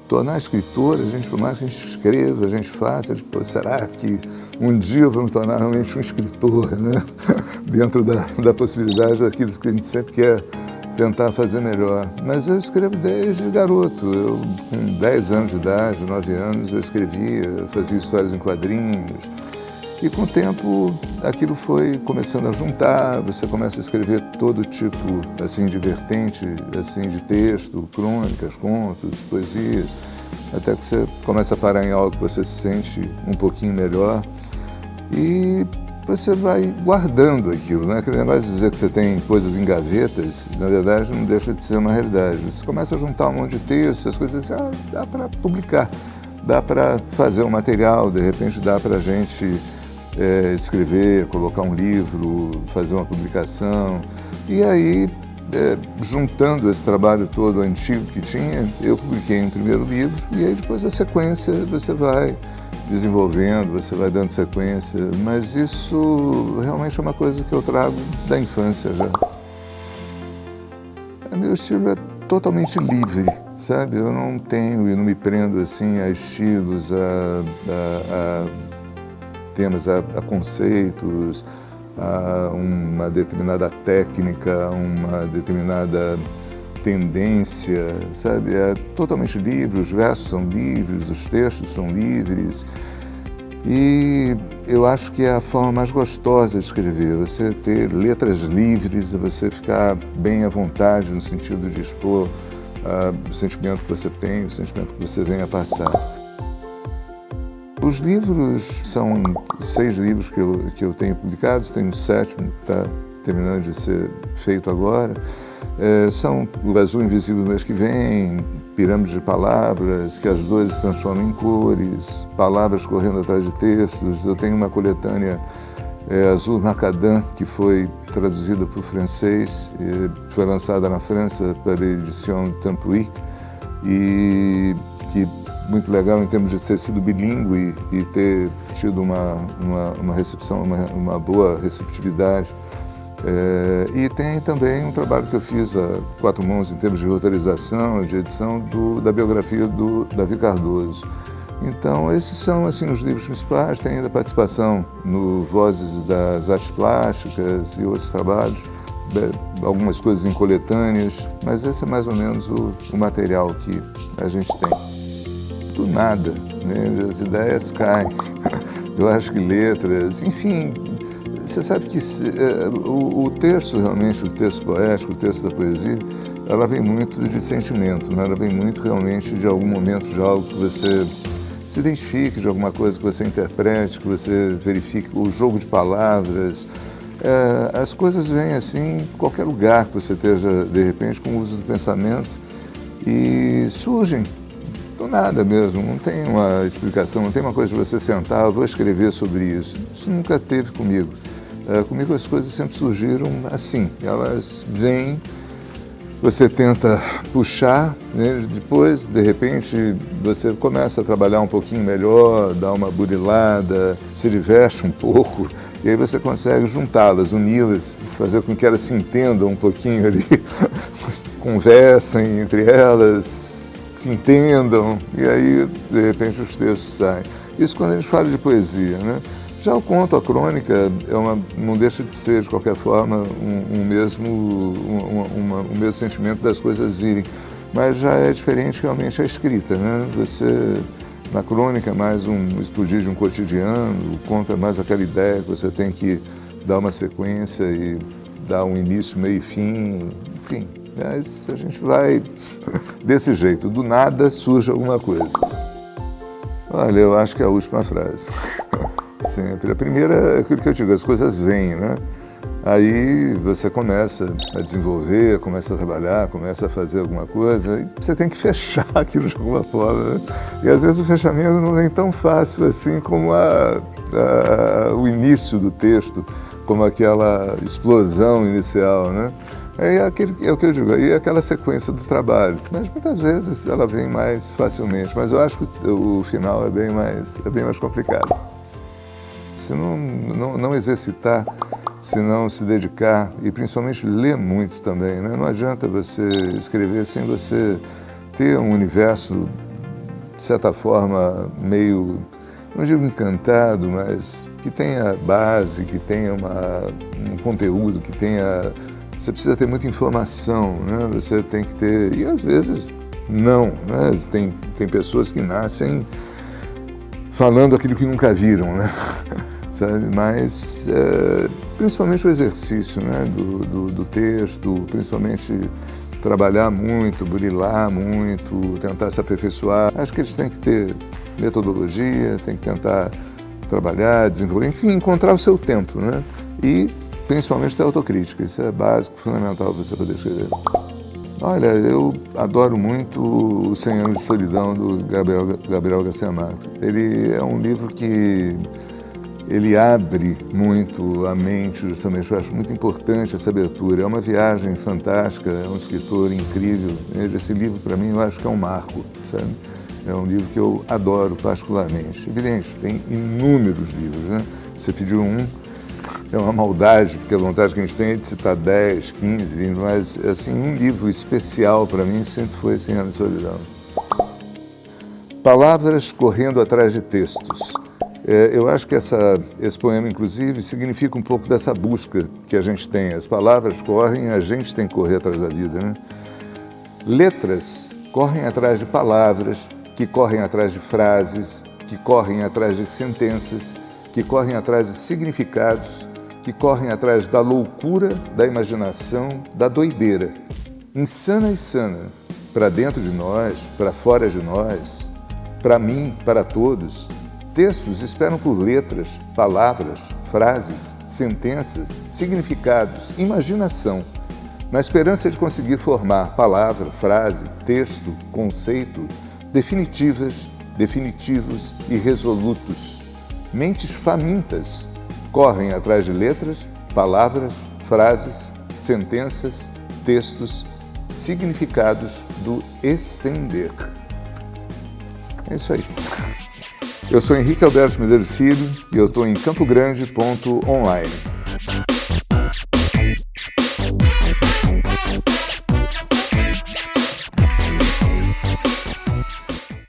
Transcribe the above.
tornar escritor, a gente, por mais que a gente escreva, a gente faça, pô, será que um dia eu vou me tornar realmente um escritor, né? Dentro da possibilidade daquilo que a gente sempre quer tentar fazer melhor. Mas eu escrevo desde garoto. Eu, com 10 anos de idade, 9 anos, eu escrevia, fazia histórias em quadrinhos. E com o tempo aquilo foi começando a juntar, você começa a escrever todo tipo assim, de vertente assim, de texto, crônicas, contos, poesias, até que você começa a parar em algo que você se sente um pouquinho melhor e você vai guardando aquilo, né? Aquele negócio de dizer que você tem coisas em gavetas, na verdade não deixa de ser uma realidade. Você começa a juntar um monte de textos, as coisas assim, dá para publicar, dá para fazer um material, de repente dá para a gente escrever, colocar um livro, fazer uma publicação. E aí, juntando esse trabalho todo antigo que tinha, eu publiquei um primeiro livro e aí depois a sequência você vai desenvolvendo, você vai dando sequência, mas isso realmente é uma coisa que eu trago da infância já. Meu estilo é totalmente livre, sabe? Eu não tenho e não me prendo assim a estilos, a temas, a conceitos, a uma determinada técnica, uma determinada tendência, sabe? É totalmente livre, os versos são livres, os textos são livres. E eu acho que é a forma mais gostosa de escrever, você ter letras livres, você ficar bem à vontade no sentido de expor o sentimento que você tem, o sentimento que você vem a passar. Os livros são 6 livros que eu tenho publicados, tem um 7º que está terminando de ser feito agora. São O Azul Invisível do Mês que Vem, Pirâmide de Palavras, que as duas se transformam em cores, Palavras Correndo Atrás de Textos. Eu tenho uma coletânea Azul Macadam, que foi traduzida para o francês, foi lançada na França pela Edition Tampuy, e que muito legal em termos de ter sido bilíngue e ter tido uma recepção, uma boa receptividade. E tem também um trabalho que eu fiz a 4 mãos em termos de roteirização, de edição da biografia do Davi Cardoso. Então esses são assim os livros principais, tem ainda participação no Vozes das Artes Plásticas e outros trabalhos, algumas coisas em coletâneas, mas esse é mais ou menos o material que a gente tem. Do nada, né? As ideias caem. Eu acho que letras, enfim, você sabe que o texto realmente, o texto poético, o texto da poesia, ela vem muito de sentimento, né? Ela vem muito realmente de algum momento, de algo que você se identifique, de alguma coisa que você interprete, que você verifique, o jogo de palavras. As coisas vêm assim em qualquer lugar que você esteja, de repente, com o uso do pensamento e surgem. Do nada mesmo, não tem uma explicação, não tem uma coisa de você sentar, eu vou escrever sobre isso. Isso nunca teve comigo. Comigo as coisas sempre surgiram assim, elas vêm, você tenta puxar, né? Depois, de repente, você começa a trabalhar um pouquinho melhor, dá uma burilada, se diverte um pouco, e aí você consegue juntá-las, uni-las, fazer com que elas se entendam um pouquinho ali, conversem entre elas, se entendam, e aí, de repente, os textos saem. Isso quando a gente fala de poesia, né? Já o conto, a crônica, não deixa de ser, de qualquer forma, o mesmo sentimento das coisas virem, mas já é diferente realmente a escrita, né? Você, na crônica, é mais um explodir de um cotidiano, o conto é mais aquela ideia que você tem que dar uma sequência e dar um início, meio e fim, enfim. Mas a gente vai desse jeito, do nada surge alguma coisa. Olha, eu acho que é a última frase. Sempre. A primeira é aquilo que eu digo, as coisas vêm, né? Aí você começa a desenvolver, começa a trabalhar, começa a fazer alguma coisa, e você tem que fechar aquilo de alguma forma, né? E às vezes o fechamento não vem tão fácil assim como o início do texto, como aquela explosão inicial, né? É o que eu digo, aí é aquela sequência do trabalho, mas muitas vezes ela vem mais facilmente, mas eu acho que o final é bem mais complicado. Se não exercitar, se não se dedicar e principalmente ler muito também, né? Não adianta você escrever sem você ter um universo de certa forma, meio, não digo encantado, mas que tenha base, que tenha um conteúdo, que tenha... Você precisa ter muita informação, né? Você tem que ter... E às vezes não, né? Tem pessoas que nascem falando aquilo que nunca viram, né? Sabe? Mas principalmente o exercício, né? do texto, principalmente trabalhar muito, burilar muito, tentar se aperfeiçoar. Acho que eles têm que ter metodologia, têm que tentar trabalhar, desenvolver, enfim, encontrar o seu tempo, né? E principalmente ter autocrítica, isso é básico, fundamental para você poder escrever. Olha, eu adoro muito o 100 Anos de Solidão, do Gabriel Garcia Marques. Ele é um livro que ele abre muito a mente, justamente. Eu acho muito importante essa abertura. É uma viagem fantástica, é um escritor incrível. Esse livro, para mim, eu acho que é um marco, sabe? É um livro que eu adoro particularmente. Evidente, tem inúmeros livros, né? Você pediu um, é uma maldade, porque a vontade que a gente tem é de citar 10, 15, 20, mas assim, um livro especial para mim sempre foi 100 Anos de Solidão. Palavras correndo atrás de textos. Eu acho que esse poema, inclusive, significa um pouco dessa busca que a gente tem. As palavras correm, a gente tem que correr atrás da vida, né? Letras correm atrás de palavras, que correm atrás de frases, que correm atrás de sentenças, que correm atrás de significados, que correm atrás da loucura, da imaginação, da doideira. Insana e sana, para dentro de nós, para fora de nós, para mim, para todos. Textos esperam por letras, palavras, frases, sentenças, significados, imaginação, na esperança de conseguir formar palavra, frase, texto, conceito, definitivos e resolutos. Mentes famintas correm atrás de letras, palavras, frases, sentenças, textos, significados do estender. É isso aí. Eu sou Henrique Alberto Medeiros Filho e eu estou em Campo Grande.online.